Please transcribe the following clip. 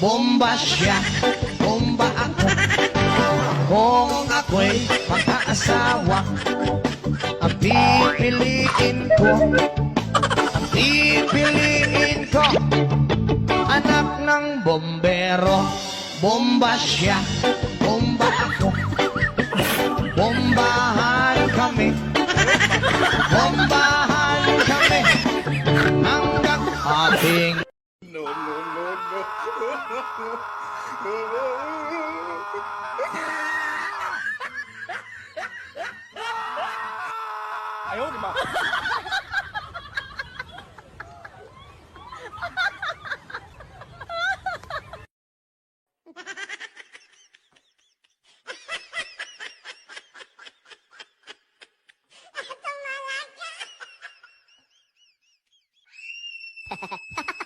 Bomba siya, bomba ako. Kung ako'y mag-aasawa, ang pipiliin ko, anak ng bombero. Bomba siya, bomba ako. Bombahan kami hanggang ating Ayaw, di ba? Ha ha ha.